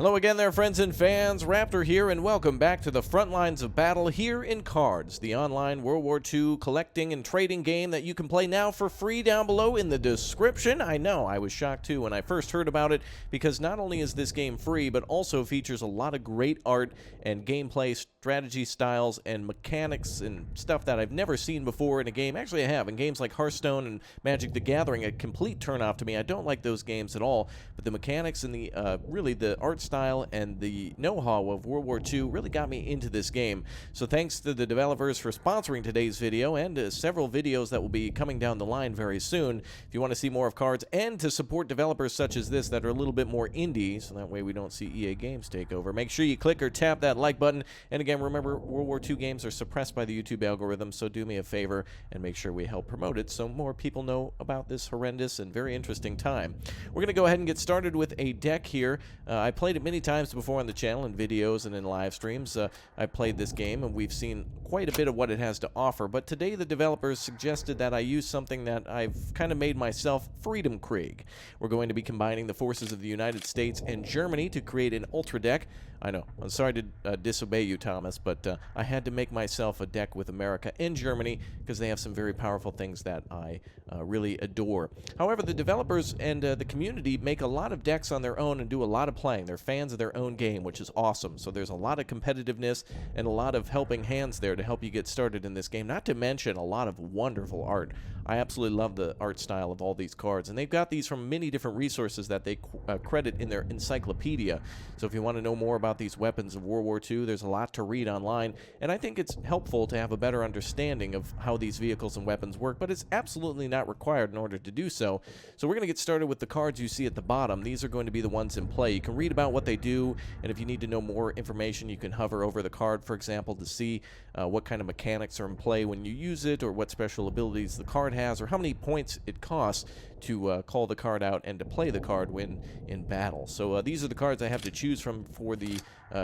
Hello again there, friends and fans. Raptor here, and welcome back to the front lines of battle here in Cards, the online World War II collecting and trading game that you can play now for free down below in the description. I know, I was shocked too when I first heard about it, because not only is this game free, but also features a lot of great art and gameplay strategy styles and mechanics and stuff that I've never seen before in a game. Actually, I have. In games like Hearthstone and Magic the Gathering, a complete turnoff to me. I don't like those games at all, but the mechanics and the really the art style and the know-how of World War II really got me into this game. So thanks to the developers for sponsoring today's video and several videos that will be coming down the line very soon. If you want to see more of Cards and to support developers such as this that are a little bit more indie, so that way we don't see EA Games take over, make sure you click or tap that like button. And again, remember, World War II games are suppressed by the YouTube algorithm, so do me a favor and make sure we help promote it so more people know about this horrendous and very interesting time. We're going to go ahead and get started with a deck here. I played it many times before on the channel in videos and in live streams. I played this game and we've seen quite a bit of what it has to offer, but today the developers suggested that I use something that I've kind of made myself, BLITZKRIEG. We're going to be combining the forces of the United States and Germany to create an ultra deck. I know, I'm sorry to disobey you, Thomas, but I had to make myself a deck with America and Germany because they have some very powerful things that I really adore. However, the developers and the community make a lot of decks on their own and do a lot of playing. They're fans of their own game, which is awesome. So there's a lot of competitiveness and a lot of helping hands there to help you get started in this game, not to mention a lot of wonderful art. I absolutely love the art style of all these cards, and they've got these from many different resources that they credit in their encyclopedia. So if you want to know more about these weapons of World War II, there's a lot to read online, and I think it's helpful to have a better understanding of how these vehicles and weapons work, but it's absolutely not required in order to do so. So we're going to get started with the cards you see at the bottom. These are going to be the ones in play. You can read about what they do, and if you need to know more information, you can hover over the card, for example, to see what kind of mechanics are in play when you use it, or what special abilities the card has, or how many points it costs to call the card out and to play the card when in battle. So these are the cards I have to choose from for the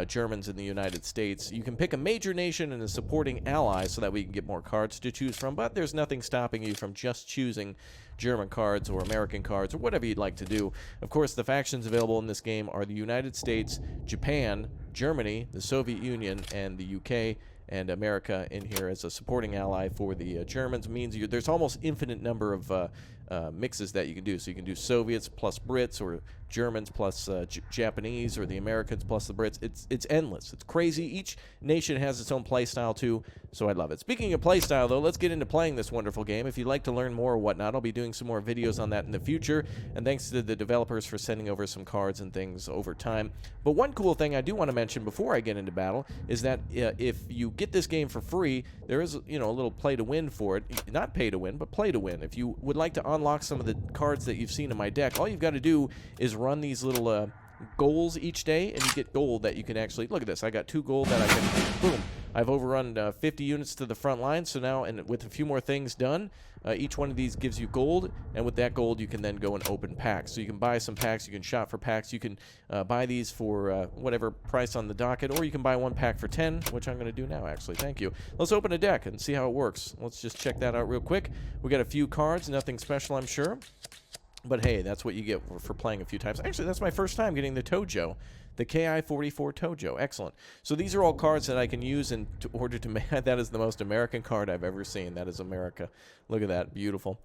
Germans in the United States. You can pick a major nation and a supporting ally so that we can get more cards to choose from, but there's nothing stopping you from just choosing German cards or American cards or whatever you'd like to do. Of course, the factions available in this game are the United States, Japan, Germany, the Soviet Union, and the UK. And America in here as a supporting ally for the Germans means there's almost infinite number of mixes that you can do. So you can do Soviets plus Brits, or Germans plus Japanese, or the Americans plus the Brits. It's endless. It's crazy. Each nation has its own play style too, so I love it. Speaking of play style, though, let's get into playing this wonderful game. If you'd like to learn more or whatnot, I'll be doing some more videos on that in the future, and thanks to the developers for sending over some cards and things over time. But one cool thing I do want to mention before I get into battle is that if you get this game for free, there is, you know, a little play to win for it. Not pay to win, but play to win. If you would like to unlock some of the cards that you've seen in my deck, all you've got to do is run these little goals each day, and you get gold that you can actually, look at this, I got 2 gold that I can, boom, I've overrun 50 units to the front line. So now, and with a few more things done, each one of these gives you gold, and with that gold you can then go and open packs. So you can buy some packs, you can shop for packs, you can buy these for whatever price on the docket, or you can buy 1 pack for 10, which I'm going to do now actually. Thank you. Let's open a deck and see how it works. Let's just check that out real quick. We got a few cards, nothing special I'm sure, but hey, that's what you get for playing a few times. Actually, that's my first time getting the Tojo. The KI-44 Tojo. Excellent. So these are all cards that I can use in order to make... That is the most American card I've ever seen. That is America. Look at that. Beautiful.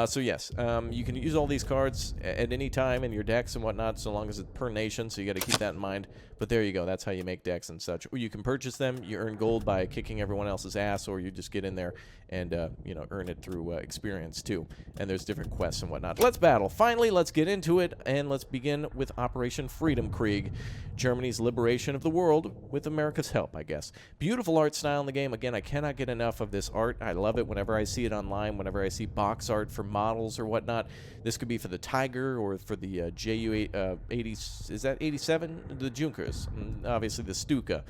So yes, you can use all these cards at any time in your decks and whatnot, so long as it's per nation, so you got to keep that in mind. But there you go. That's how you make decks and such. Or you can purchase them. You earn gold by kicking everyone else's ass, or you just get in there and, you know, earn it through experience too. And there's different quests and whatnot. Let's battle. Finally, let's get into it, and let's begin with Operation BLITZKRIEG. Germany's liberation of the world with America's help, I guess. Beautiful art style in the game. Again, I cannot get enough of this art. I love it whenever I see it online, whenever I see box art for models or whatnot. This could be for the Tiger or for the JU-80, is that 87? The Junkers. Obviously the Stuka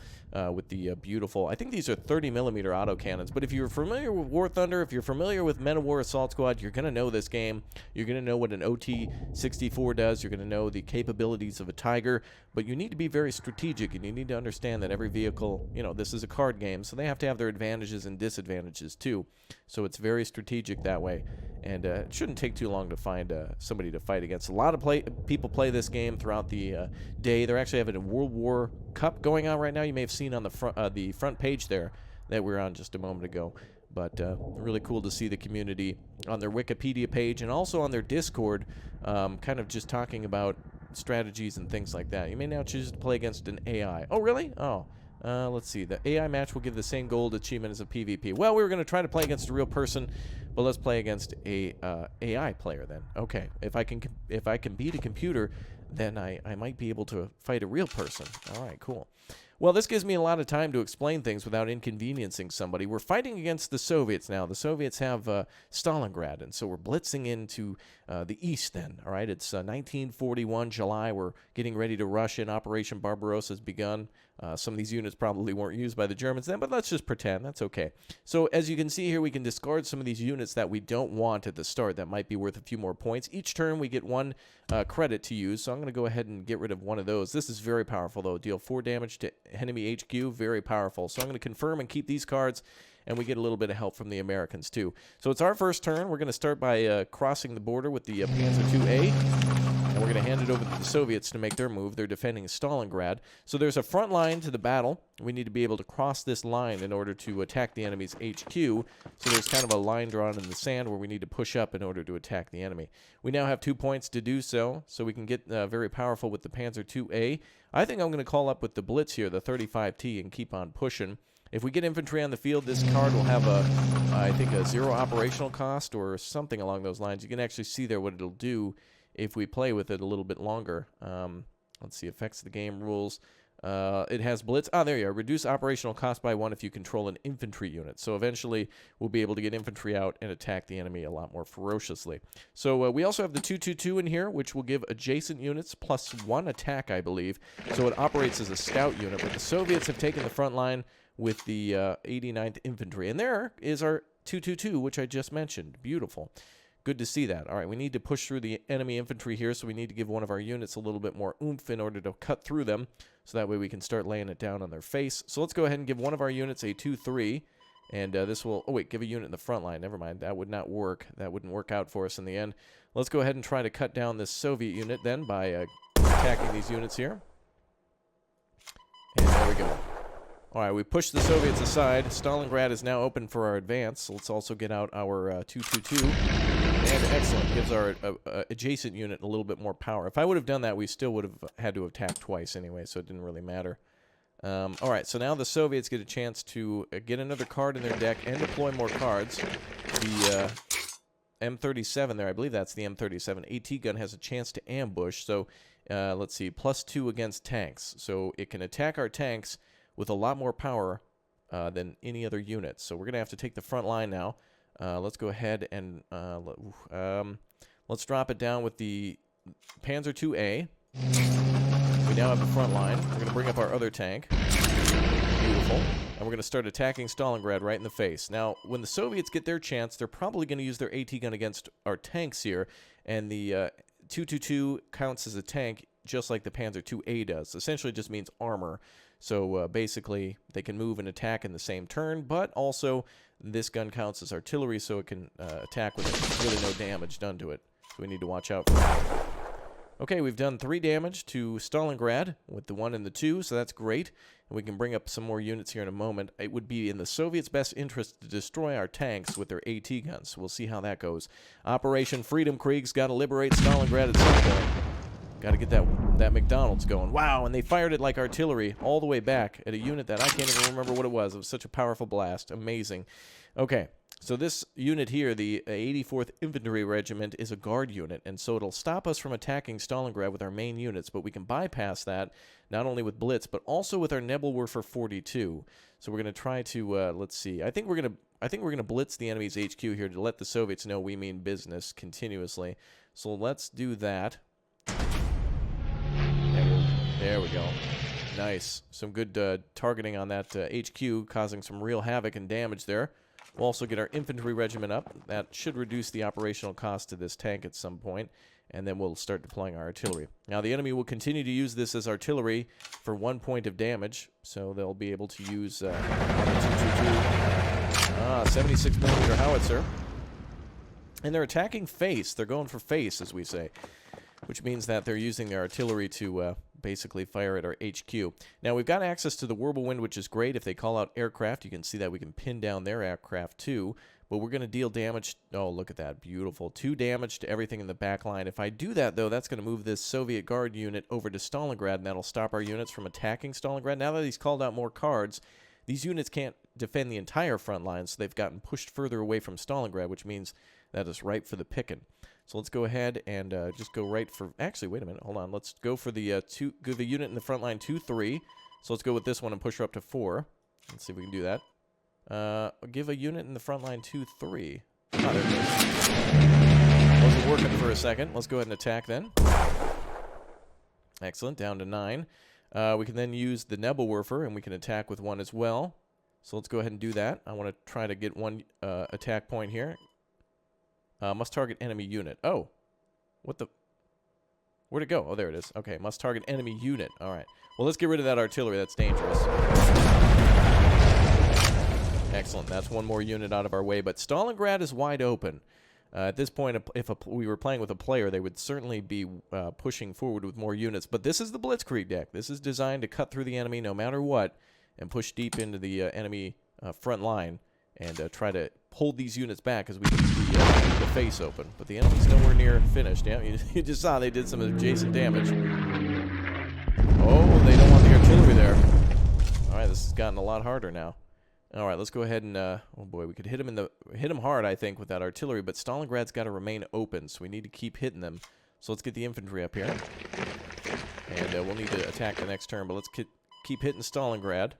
with the beautiful, I think these are 30mm autocannons. But if you're familiar with War Thunder, if you're familiar with Men of War Assault Squad, you're going to know this game. You're going to know what an OT-64 does. You're going to know the capabilities of a Tiger. But you need to be very strategic, and you need to understand that every vehicle, you know, this is a card game, so they have to have their advantages and disadvantages too. So it's very strategic that way. And it shouldn't take too long to find somebody to fight against. A lot of people play this game throughout the day. They're actually having a World War Cup going on right now. You may have seen on the front page there that we were on just a moment ago. But really cool to see the community on their Wikipedia page and also on their Discord, kind of just talking about strategies and things like that. You may now choose to play against an AI. Oh, really? Oh. Let's see. The AI match will give the same gold achievement as a PvP. Well, we were going to try to play against a real person, but let's play against a AI player then. Okay. If I can beat a computer, then I might be able to fight a real person. All right, cool. Well, this gives me a lot of time to explain things without inconveniencing somebody. We're fighting against the Soviets now. The Soviets have Stalingrad, and so we're blitzing into the east then. All right, it's 1941, July. We're getting ready to rush in. Operation Barbarossa has begun. Some of these units probably weren't used by the Germans then, but let's just pretend. That's okay. So as you can see here, we can discard some of these units that we don't want at the start that might be worth a few more points. Each turn, we get one credit to use, so I'm going to go ahead and get rid of one of those. This is very powerful, though. Deal 4 damage to enemy HQ. Very powerful. So I'm going to confirm and keep these cards, and we get a little bit of help from the Americans, too. So it's our first turn. We're going to start by crossing the border with the Panzer IIA. And we're going to hand it over to the Soviets to make their move. They're defending Stalingrad. So there's a front line to the battle. We need to be able to cross this line in order to attack the enemy's HQ. So there's kind of a line drawn in the sand where we need to push up in order to attack the enemy. We now have 2 points to do so we can get very powerful with the Panzer IIA. I think I'm going to call up with the Blitz here, the 35T, and keep on pushing. If we get infantry on the field, this card will have I think a 0 operational cost or something along those lines. You can actually see there what it'll do if we play with it a little bit longer. Let's see, effects of the game rules. It has blitz. There you are. Reduce operational cost by 1 if you control an infantry unit. So eventually, we'll be able to get infantry out and attack the enemy a lot more ferociously. So we also have the 222 in here, which will give adjacent units plus 1 attack, I believe. So it operates as a scout unit. But the Soviets have taken the front line with the 89th Infantry. And there is our 222, which I just mentioned. Beautiful. Good to see that. All right, we need to push through the enemy infantry here, so we need to give one of our units a little bit more oomph in order to cut through them, so that way we can start laying it down on their face. So let's go ahead and give one of our units a 2-3, and this will... Oh, wait, give a unit in the front line. Never mind. That would not work. That wouldn't work out for us in the end. Let's go ahead and try to cut down this Soviet unit then by attacking these units here. And there we go. All right, we pushed the Soviets aside. Stalingrad is now open for our advance. So let's also get out our 222. And excellent. Gives our adjacent unit a little bit more power. If I would have done that, we still would have had to attack twice anyway, so it didn't really matter. All right, so now the Soviets get a chance to get another card in their deck and deploy more cards. The M37 there, I believe that's the M37. AT gun has a chance to ambush. So let's see, +2 against tanks. So it can attack our tanks with a lot more power than any other unit. So we're going to have to take the front line now. Let's go ahead and let's drop it down with the Panzer IIA. We now have the front line. We're going to bring up our other tank. Beautiful. And we're going to start attacking Stalingrad right in the face. Now, when the Soviets get their chance, they're probably going to use their AT gun against our tanks here. And the 222 counts as a tank just like the Panzer IIA does. Essentially it just means armor. So basically, they can move and attack in the same turn, but also this gun counts as artillery, so it can attack with really no damage done to it. So we need to watch out for that. Okay, we've done 3 damage to Stalingrad with the 1 and the 2, so that's great. And we can bring up some more units here in a moment. It would be in the Soviets' best interest to destroy our tanks with their AT guns. We'll see how that goes. Operation Freedom Krieg's got to liberate Stalingrad at some point. Got to get that McDonald's going. Wow, and they fired it like artillery all the way back at a unit that I can't even remember what it was. It was such a powerful blast. Amazing. Okay, so this unit here, the 84th Infantry Regiment, is a guard unit, and so it'll stop us from attacking Stalingrad with our main units, but we can bypass that not only with Blitz, but also with our Nebelwerfer 42. So we're going to try to, let's see. I think we're going to blitz the enemy's HQ here to let the Soviets know we mean business continuously. So let's do that. There we go. Nice. Some good targeting on that HQ, causing some real havoc and damage there. We'll also get our infantry regiment up. That should reduce the operational cost to this tank at some point, and then we'll start deploying our artillery. Now, the enemy will continue to use this as artillery for 1 point of damage, so they'll be able to use 76mm howitzer. And they're attacking face. They're going for face, as we say, which means that they're using their artillery to basically fire at our HQ. Now, we've got access to the whirlwind, which is great. If they call out aircraft, you can see that we can pin down their aircraft, too. But we're going to deal damage. Oh, look at that. Beautiful. 2 damage to everything in the back line. If I do that, though, that's going to move this Soviet Guard unit over to Stalingrad, and that'll stop our units from attacking Stalingrad. Now that he's called out more cards, these units can't defend the entire front line, so they've gotten pushed further away from Stalingrad, which means that is ripe for the picking. So let's go ahead and just go right for... Actually, wait a minute. Hold on. Let's go for the give the unit in the front line 2-3. So let's go with this one and push her up to 4. Let's see if we can do that. Give a unit in the front line 2-3. Oh, there it goes. Wasn't working for a second. Let's go ahead and attack then. Excellent. Down to 9. We can then use the Nebelwerfer, and we can attack with 1 as well. So let's go ahead and do that. I want to try to get 1 attack point here. Must target enemy unit. Oh. What the... Where'd it go? Oh, there it is. Okay, must target enemy unit. All right. Well, let's get rid of that artillery. That's dangerous. Excellent. That's 1 more unit out of our way. But Stalingrad is wide open. At this point, if we were playing with a player, they would certainly be pushing forward with more units. But this is the Blitzkrieg deck. This is designed to cut through the enemy no matter what and push deep into the enemy front line and try to hold these units back as we get the face open. But the enemy's nowhere near finished. Yeah, you just saw they did some adjacent damage. Oh, they don't want the artillery there. All right, this has gotten a lot harder now. All right, let's go ahead and oh boy, we could hit him hard, I think, with that artillery. But Stalingrad's got to remain open, so we need to keep hitting them. So let's get the infantry up here, and we'll need to attack the next turn. But let's keep hitting Stalingrad.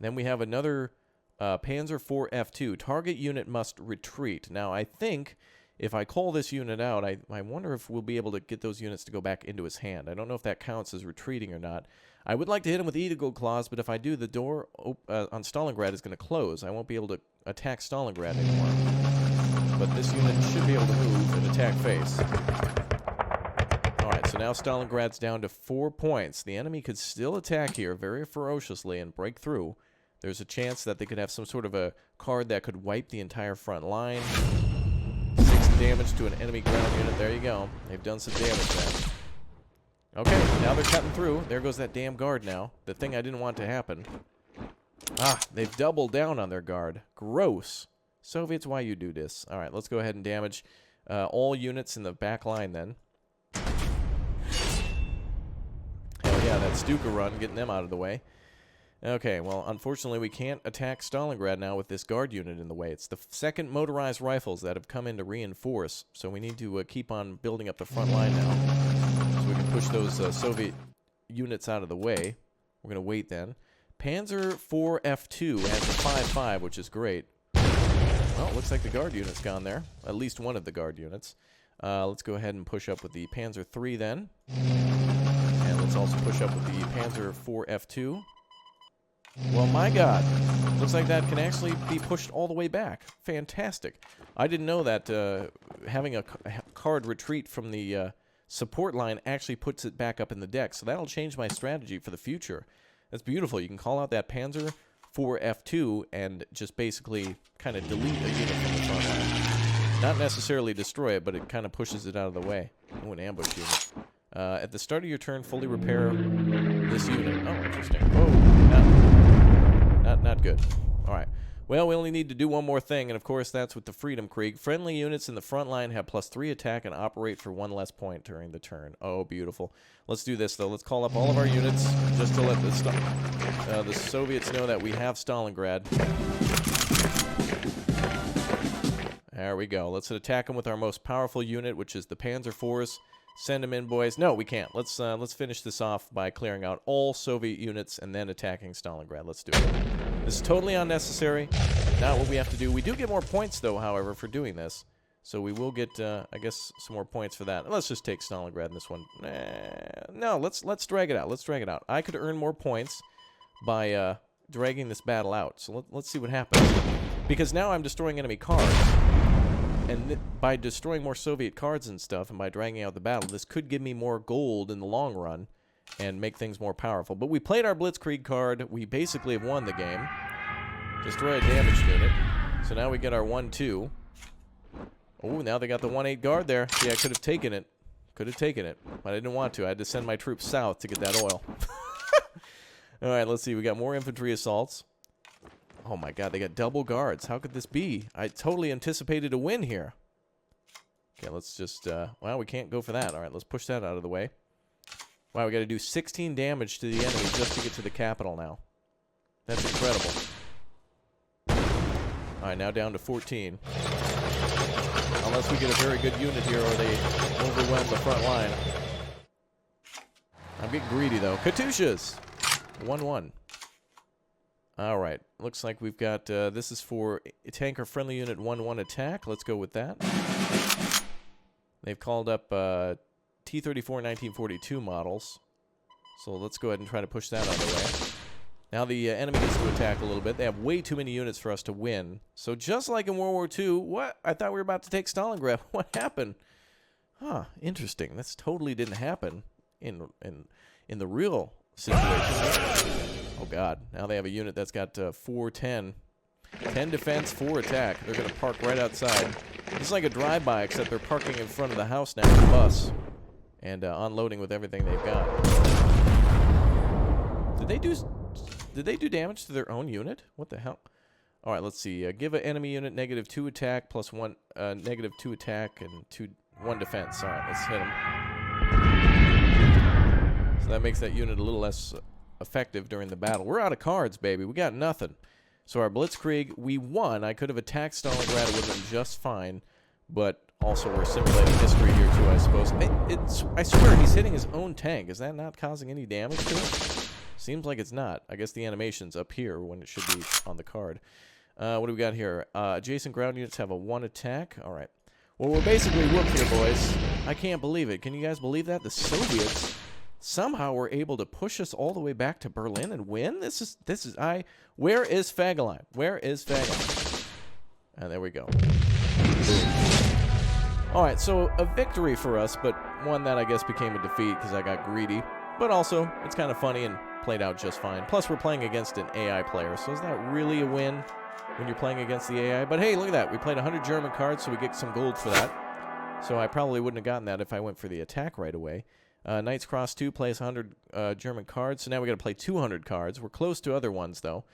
Then we have another Panzer IV F.2. Target unit must retreat. Now, I think if I call this unit out, I wonder if we'll be able to get those units to go back into his hand. I don't know if that counts as retreating or not. I would like to hit him with Eagle Claws, but if I do, the door on Stalingrad is going to close. I won't be able to attack Stalingrad anymore. But this unit should be able to move and attack face. Alright, so now Stalingrad's down to 4 points. The enemy could still attack here very ferociously and break through. There's a chance that they could have some sort of a card that could wipe the entire front line. 6 damage to an enemy ground unit. There you go. They've done some damage there. Okay, now they're cutting through. There goes that damn guard now. The thing I didn't want to happen. Ah, they've doubled down on their guard. Gross. Soviets, why you do this? Alright, let's go ahead and damage all units in the back line then. Hell yeah, that Stuka run, getting them out of the way. Okay, well, unfortunately, we can't attack Stalingrad now with this guard unit in the way. It's the 2nd motorized rifles that have come in to reinforce, so we need to keep on building up the front line now so we can push those Soviet units out of the way. We're going to wait then. Panzer IV F.2 has a 5.5, which is great. Well, it looks like the guard unit's gone there. At least one of the guard units. Let's go ahead and push up with the Panzer III then. And let's also push up with the Panzer IV F.2. Well, my God. Looks like that can actually be pushed all the way back. Fantastic. I didn't know that having a card retreat from the support line actually puts it back up in the deck. So that'll change my strategy for the future. That's beautiful. You can call out that Panzer IV F.2 and just basically kind of delete a unit from the front line. Not necessarily destroy it, but it kind of pushes it out of the way. Oh, an ambush unit. At the start of your turn, fully repair this unit. Oh, interesting. Oh, not good. All right. Well, we only need to do one more thing, and of course that's with the Freedom Krieg. Friendly units in the front line have +3 attack and operate for 1 less point during the turn. Oh, beautiful. Let's do this, though. Let's call up all of our units just to let the Soviets know that we have Stalingrad. There we go. Let's attack them with our most powerful unit, which is the Panzer IVs. Send them in, boys. No, we can't. Let's finish this off by clearing out all Soviet units and then attacking Stalingrad. Let's do it. This is totally unnecessary. Not what we have to do. We do get more points, though, however, for doing this. So we will get, I guess, some more points for that. Let's just take Stalingrad in this one. No, let's drag it out. Let's drag it out. I could earn more points by dragging this battle out. So let's see what happens. Because now I'm destroying enemy cards. And by destroying more Soviet cards and stuff, and by dragging out the battle, this could give me more gold in the long run and make things more powerful. But we played our Blitzkrieg card. We basically have won the game. Destroy a damaged unit. So now we get our 1-2. Oh, now they got the 1-8 guard there. Yeah, I could have taken it. Could have taken it, but I didn't want to. I had to send my troops south to get that oil. All right, let's see. We got more infantry assaults. Oh, my God. They got double guards. How could this be? I totally anticipated a win here. Okay, let's just... well, we can't go for that. All right, let's push that out of the way. Wow, we got to do 16 damage to the enemy just to get to the capital now. That's incredible. All right, now down to 14. Unless we get a very good unit here or they overwhelm the front line. I'm getting greedy, though. Katyushas! 1-1. All right. Looks like we've got... this is for a tanker friendly unit 1-1 attack. Let's go with that. They've called up T-34 1942 models. So let's go ahead and try to push that out of the way. Now the enemy gets to attack a little bit. They have way too many units for us to win. So just like in World War II, what? I thought we were about to take Stalingrad. What happened? Huh, interesting. This totally didn't happen in the real situation. Oh, God. Now they have a unit that's got 4-10. 10 defense, 4 attack. They're going to park right outside. It's like a drive-by, except they're parking in front of the house now with a bus. And unloading with everything they've got. Did they do damage to their own unit? What the hell? All right, let's see. Give an enemy unit -2 attack plus 1 -2 attack and 1 defense. All right, let's hit them. So that makes that unit a little less effective during the battle. We're out of cards, baby. We got nothing. So our Blitzkrieg, we won. I could have attacked Stalingrad. It would have been just fine. But also we're simulating history here, too, I suppose. I swear, he's hitting his own tank. Is that not causing any damage to it? Seems like it's not. I guess the animation's up here when it should be on the card. What do we got here? Adjacent ground units have a 1 attack. All right. Well, we're basically whooped here, boys. I can't believe it. Can you guys believe that? The Soviets somehow were able to push us all the way back to Berlin and win? Where is Fageline? Where is Fageline? And there we go. All right, so a victory for us, but one that I guess became a defeat because I got greedy. But also, it's kind of funny and played out just fine. Plus, we're playing against an AI player, so is that really a win when you're playing against the AI? But hey, look at that. We played 100 German cards, so we get some gold for that. So I probably wouldn't have gotten that if I went for the attack right away. Knights Cross 2 plays 100 German cards, so now we got to play 200 cards. We're close to other ones, though.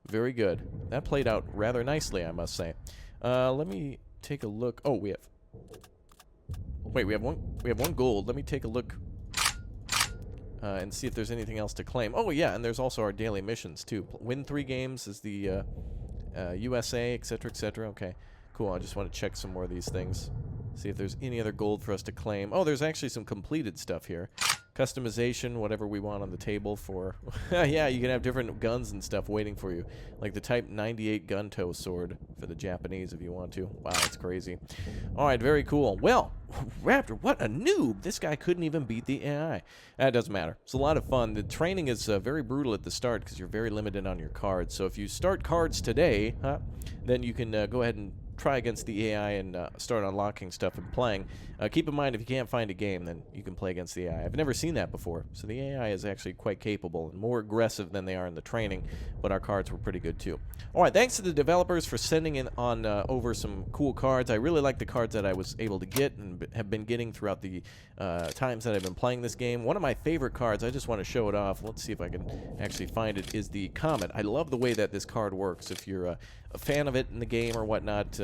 Very good. That played out rather nicely, I must say. Let me take a look. Oh, we have... Wait, we have one gold. Let me take a look and see if there's anything else to claim. Oh, yeah, and there's also our daily missions, too. Win 3 games is the USA, etc., etc. Okay, cool. I just want to check some more of these things. See if there's any other gold for us to claim. Oh, there's actually some completed stuff here. Customization, whatever we want on the table for... yeah, you can have different guns and stuff waiting for you. Like the Type 98 gun toe sword for the Japanese if you want to. Wow, that's crazy. All right, very cool. Well, Raptor, what a noob. This guy couldn't even beat the AI. That doesn't matter. It's a lot of fun. The training is very brutal at the start because you're very limited on your cards. So if you start cards today, then you can go ahead and try against the AI and start unlocking stuff and playing. Keep in mind, if you can't find a game, then you can play against the AI. I've never seen that before, so the AI is actually quite capable and more aggressive than they are in the training, but our cards were pretty good too. All right, thanks to the developers for sending in on over some cool cards. I really like the cards that I was able to get and have been getting throughout the times that I've been playing this game. One of my favorite cards, I just want to show it off. Let's see if I can actually find it, is the Comet. I love the way that this card works. If you're a fan of it in the game or whatnot,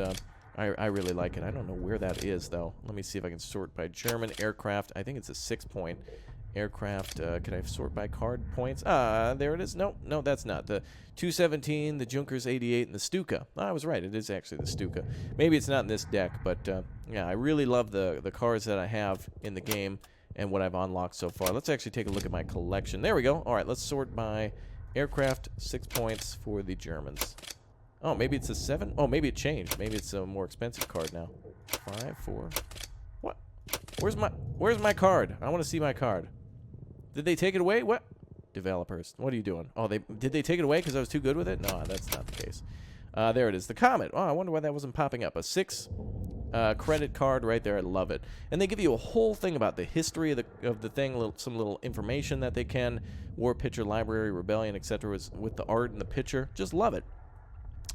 I really like it. I don't know where that is, though. Let me see if I can sort by German aircraft. I think it's a 6-point aircraft. Can I sort by card points? There it is. No, that's not. The 217, the Junkers 88, and the Stuka. I was right. It is actually the Stuka. Maybe it's not in this deck, but yeah, I really love the cards that I have in the game and what I've unlocked so far. Let's actually take a look at my collection. There we go. All right, let's sort by aircraft. 6 points for the Germans. Oh, maybe it's a 7. Oh, maybe it changed. Maybe it's a more expensive card now. 5, 4. What? Where's my card? I want to see my card. Did they take it away? What? Developers. What are you doing? Oh, did they take it away because I was too good with it? No, that's not the case. There it is. The Comet. Oh, I wonder why that wasn't popping up. A 6 credit card right there. I love it. And they give you a whole thing about the history of the thing, some little information that they can. War Picture Library, Rebellion, etc. with the art and the picture. Just love it.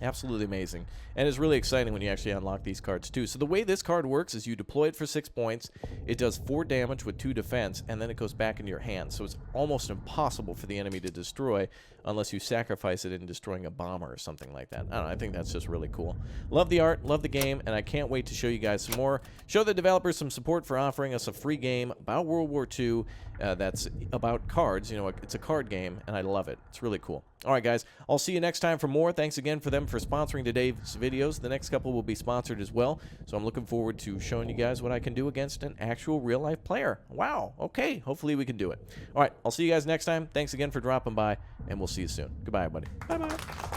Absolutely amazing. And it's really exciting when you actually unlock these cards too. So the way this card works is you deploy it for 6 points, it does 4 damage with 2 defense, and then it goes back into your hand. So it's almost impossible for the enemy to destroy unless you sacrifice it in destroying a bomber or something like that. I don't know, I think that's just really cool. Love the art, love the game, and I can't wait to show you guys some more. Show the developers some support for offering us a free game about World War II that's about cards. You know, it's a card game, and I love it. It's really cool. All right, guys, I'll see you next time for more. Thanks again for them for sponsoring today's videos. The next couple will be sponsored as well, so I'm looking forward to showing you guys what I can do against an actual real-life player. Wow, okay, hopefully we can do it. All right, I'll see you guys next time. Thanks again for dropping by, and we'll see you soon. Goodbye, everybody. Bye-bye.